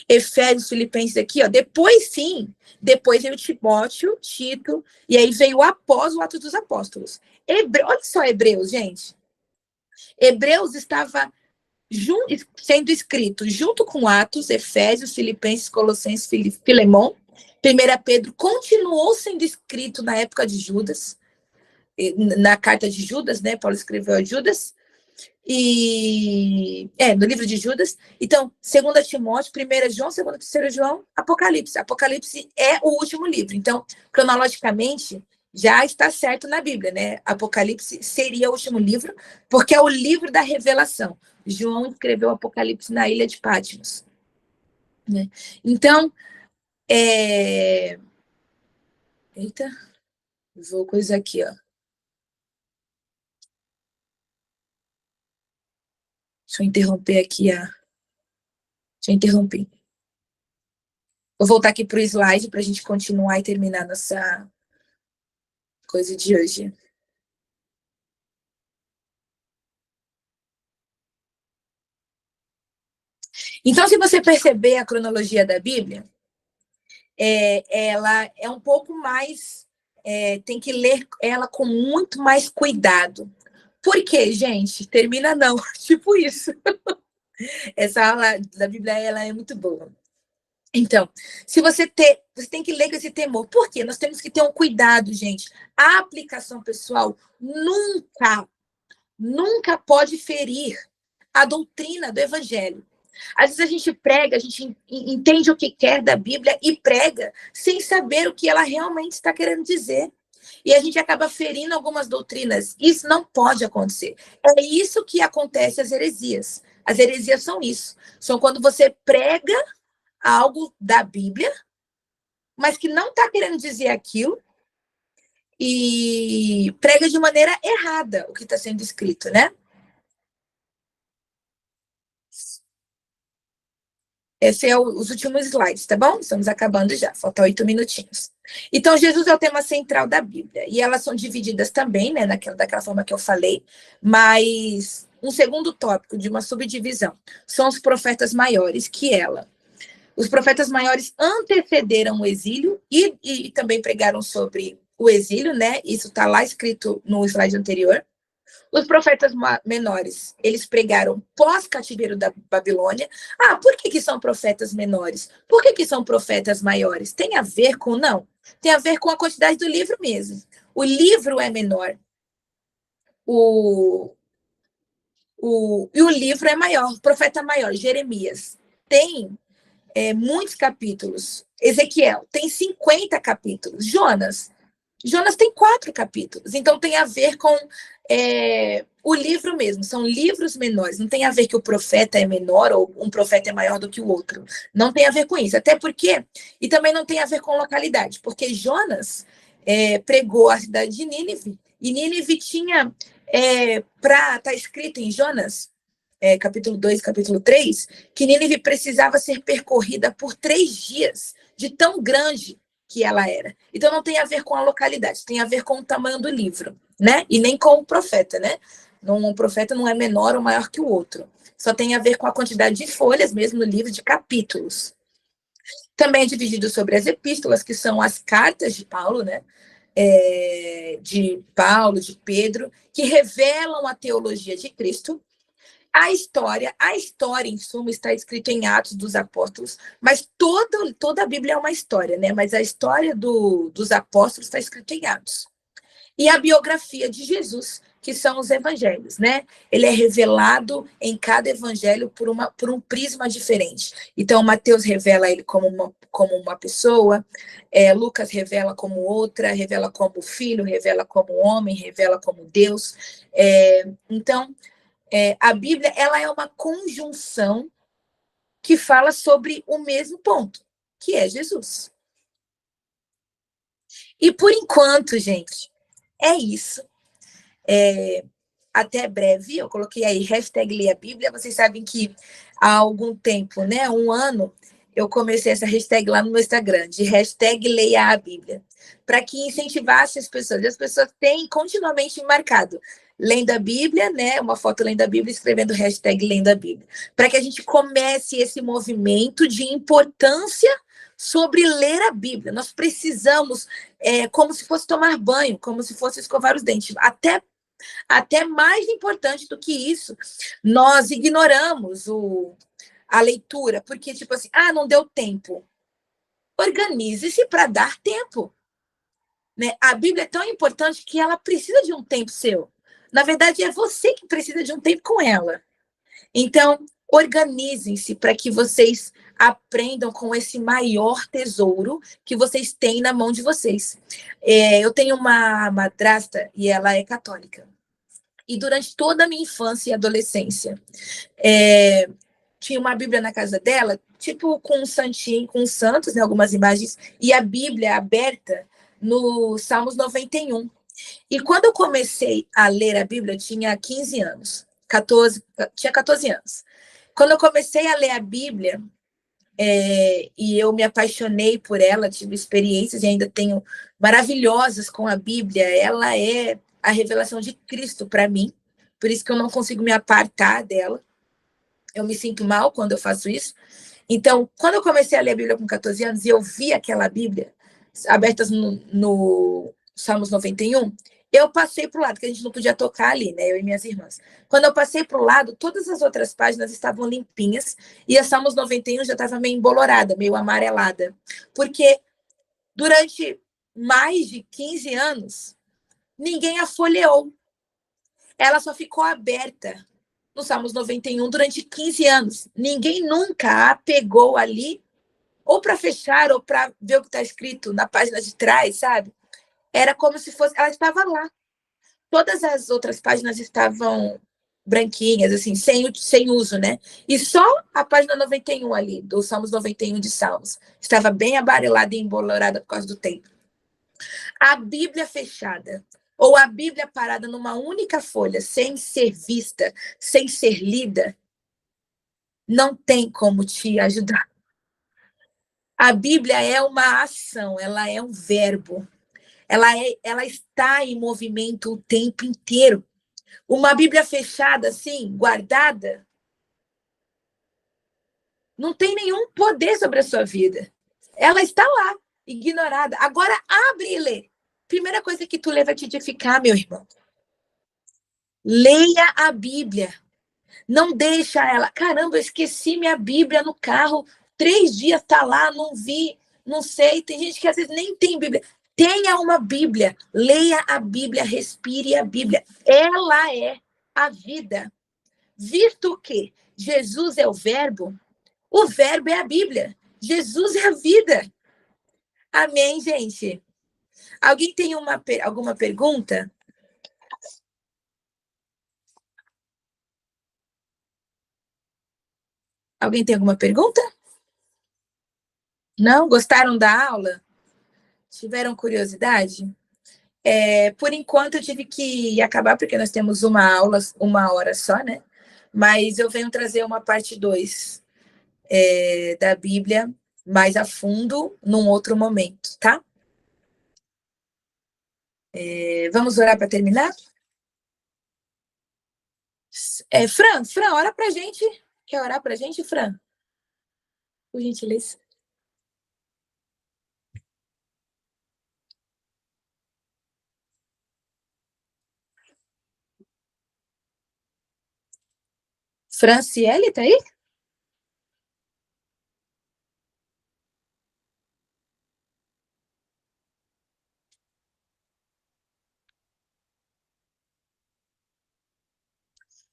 Efésios, Filipenses aqui, ó. Depois veio Timóteo, Tito, e aí veio após o Atos dos Apóstolos. Olha só Hebreus, gente. Hebreus estava sendo escrito junto com Atos, Efésios, Filipenses, Colossenses, Filemão. 1 Pedro continuou sendo escrito na época de Judas, na carta de Judas, né? Paulo escreveu a Judas. No livro de Judas. Então, 2 Timóteo, 1 João, 2 e 3 João, Apocalipse. Apocalipse é o último livro. Então, cronologicamente, já está certo na Bíblia, né? Apocalipse seria o último livro, porque é o livro da revelação. João escreveu Apocalipse na ilha de Patmos. Né? Então, Eita, vou coisa aqui, ó. Deixa eu interromper aqui Deixa eu interromper. Vou voltar aqui para o slide para a gente continuar e terminar nossa coisa de hoje. Então, se você perceber a cronologia da Bíblia, ela é um pouco mais... tem que ler ela com muito mais cuidado. Por quê, gente? Termina não. Tipo isso. Essa aula da Bíblia ela é muito boa. Então, você tem que ler com esse temor. Por quê? Nós temos que ter um cuidado, gente. A aplicação pessoal nunca pode ferir a doutrina do Evangelho. Às vezes a gente prega, a gente entende o que quer da Bíblia e prega sem saber o que ela realmente está querendo dizer. E a gente acaba ferindo algumas doutrinas. Isso não pode acontecer. É isso que acontece às heresias. As heresias são isso. São quando você prega algo da Bíblia, mas que não está querendo dizer aquilo e prega de maneira errada o que está sendo escrito, né? Esse é os últimos slides, tá bom? Estamos acabando já, faltam 8 minutinhos. Então, Jesus é o tema central da Bíblia. E elas são divididas também, né, daquela forma que eu falei, mas um segundo tópico de uma subdivisão são os profetas maiores, que ela. Os profetas maiores antecederam o exílio e também pregaram sobre o exílio, né? Isso está lá escrito no slide anterior. Os profetas menores, eles pregaram pós-cativeiro da Babilônia. Ah, por que são profetas menores? Por que são profetas maiores? Tem a ver com, não. Tem a ver com a quantidade do livro mesmo. O livro é menor. E o livro é maior. O profeta maior, Jeremias, tem muitos capítulos. Ezequiel tem 50 capítulos. Jonas tem 4 capítulos. Então, tem a ver com o livro mesmo. São livros menores. Não tem a ver que o profeta é menor ou um profeta é maior do que o outro. Não tem a ver com isso. Até porque... E também não tem a ver com localidade. Porque Jonas pregou a cidade de Nínive. E Nínive tinha... Está escrito em Jonas, capítulo 2, capítulo 3, que Nínive precisava ser percorrida por 3 dias, de tão grande que ela era. Então, não tem a ver com a localidade, tem a ver com o tamanho do livro, né? E nem com o profeta, né? Um profeta não é menor ou maior que o outro. Só tem a ver com a quantidade de folhas mesmo no livro, de capítulos. Também é dividido sobre as epístolas, que são as cartas de Paulo, né? De Paulo, de Pedro, que revelam a teologia de Cristo. A história em suma, está escrita em Atos dos Apóstolos, mas toda a Bíblia é uma história, né? Mas a história dos apóstolos está escrita em Atos. E a biografia de Jesus, que são os evangelhos, né? Ele é revelado em cada evangelho por um prisma diferente. Então, Mateus revela ele como uma pessoa, Lucas revela como outra, revela como filho, revela como homem, revela como Deus. Então, a Bíblia, ela é uma conjunção que fala sobre o mesmo ponto, que é Jesus. E por enquanto, gente, é isso. Até breve, eu coloquei aí hashtag Leia a Bíblia. Vocês sabem que há algum tempo, né, 1 ano, eu comecei essa hashtag lá no meu Instagram, de hashtag Leia a Bíblia, para que incentivasse as pessoas. E as pessoas têm continuamente marcado lendo a Bíblia, né, uma foto lendo a Bíblia, escrevendo hashtag lendo a Bíblia, para que a gente comece esse movimento de importância sobre ler a Bíblia. Nós precisamos, como se fosse tomar banho, como se fosse escovar os dentes, até mais importante do que isso, nós ignoramos a leitura, porque, tipo assim, não deu tempo. Organize-se para dar tempo. Né? A Bíblia é tão importante que ela precisa de um tempo seu. Na verdade, é você que precisa de um tempo com ela. Então, organizem-se para que vocês aprendam com esse maior tesouro que vocês têm na mão de vocês. Eu tenho uma madrasta e ela é católica. E durante toda a minha infância e adolescência, tinha uma Bíblia na casa dela, tipo com um santinho, com santos, né, algumas imagens, e a Bíblia aberta no Salmos 91. E quando eu comecei a ler a Bíblia, eu tinha 15 anos, tinha 14 anos. Quando eu comecei a ler a Bíblia, e eu me apaixonei por ela, tive experiências e ainda tenho maravilhosas com a Bíblia, ela é a revelação de Cristo para mim, por isso que eu não consigo me apartar dela. Eu me sinto mal quando eu faço isso. Então, quando eu comecei a ler a Bíblia com 14 anos e eu vi aquela Bíblia aberta no Salmos 91, eu passei para o lado, que a gente não podia tocar ali, né? Eu e minhas irmãs. Quando eu passei para o lado, todas as outras páginas estavam limpinhas e a Salmos 91 já estava meio embolorada, meio amarelada. Porque durante mais de 15 anos, ninguém a folheou. Ela só ficou aberta no Salmos 91 durante 15 anos. Ninguém nunca a pegou ali, ou para fechar, ou para ver o que está escrito na página de trás, sabe? Era como se fosse... Ela estava lá. Todas as outras páginas estavam branquinhas, assim, sem uso, né? E só a página 91 ali, do Salmos 91 de Salmos, estava bem amarelada e embolorada por causa do tempo. A Bíblia fechada, ou a Bíblia parada numa única folha, sem ser vista, sem ser lida, não tem como te ajudar. A Bíblia é uma ação, ela é um verbo. Ela está em movimento o tempo inteiro. Uma Bíblia fechada, assim, guardada, não tem nenhum poder sobre a sua vida. Ela está lá, ignorada. Agora abre e lê. Primeira coisa que tu lê vai te edificar, meu irmão. Leia a Bíblia. Não deixa ela. Caramba, eu esqueci minha Bíblia no carro. 3 dias tá lá, não vi, não sei. Tem gente que às vezes nem tem Bíblia. Tenha uma Bíblia. Leia a Bíblia, respire a Bíblia. Ela é a vida. Visto que Jesus é o verbo é a Bíblia. Jesus é a vida. Amém, gente? Alguém tem alguma pergunta? Alguém tem alguma pergunta? Não? Gostaram da aula? Tiveram curiosidade? Por enquanto, eu tive que acabar, porque nós temos uma aula, 1 hora só, né? Mas eu venho trazer uma parte 2 da Bíblia mais a fundo num outro momento, tá? Vamos orar para terminar? Fran, ora pra gente. Quer orar pra gente, Fran? Por gentileza. Franciele, tá aí?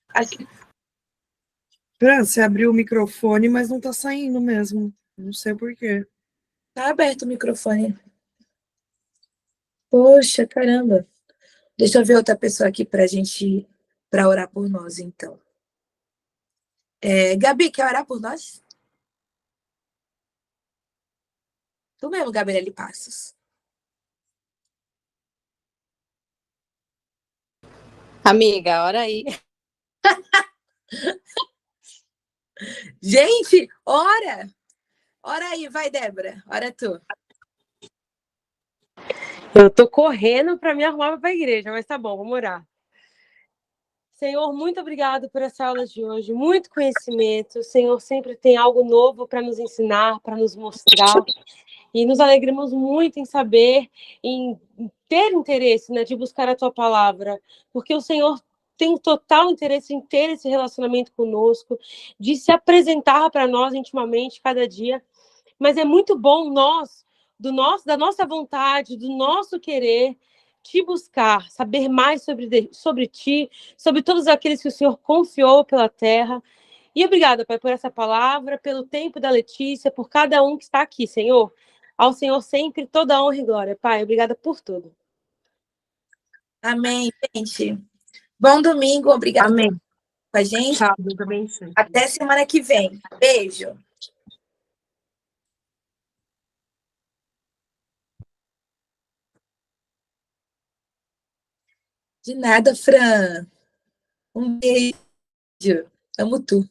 Aqui. Fran, você abriu o microfone, mas não tá saindo mesmo. Não sei por quê. Tá aberto o microfone. Poxa, caramba. Deixa eu ver outra pessoa aqui para orar por nós, então. Gabi, quer orar por nós? Tu mesmo, Gabriele Passos. Amiga, ora aí. Gente, ora! Ora aí, vai, Débora. Ora tu. Eu tô correndo para me arrumar para a igreja, mas tá bom, vamos orar. Senhor, muito obrigado por essa aula de hoje, muito conhecimento. O Senhor sempre tem algo novo para nos ensinar, para nos mostrar. E nos alegramos muito em saber, em ter interesse, né, de buscar a tua palavra, porque o Senhor tem total interesse em ter esse relacionamento conosco, de se apresentar para nós intimamente cada dia. Mas é muito bom da nossa vontade, do nosso querer, te buscar, saber mais sobre ti, sobre todos aqueles que o Senhor confiou pela terra. E obrigada, Pai, por essa palavra, pelo tempo da Letícia, por cada um que está aqui, Senhor. Ao Senhor sempre toda a honra e glória. Pai, obrigada por tudo. Amém, gente. Bom domingo, obrigada por Amém. estar com a gente. Tchau, Deus abençoe. Até semana que vem. Beijo. De nada, Fran. Um beijo. Amo tu.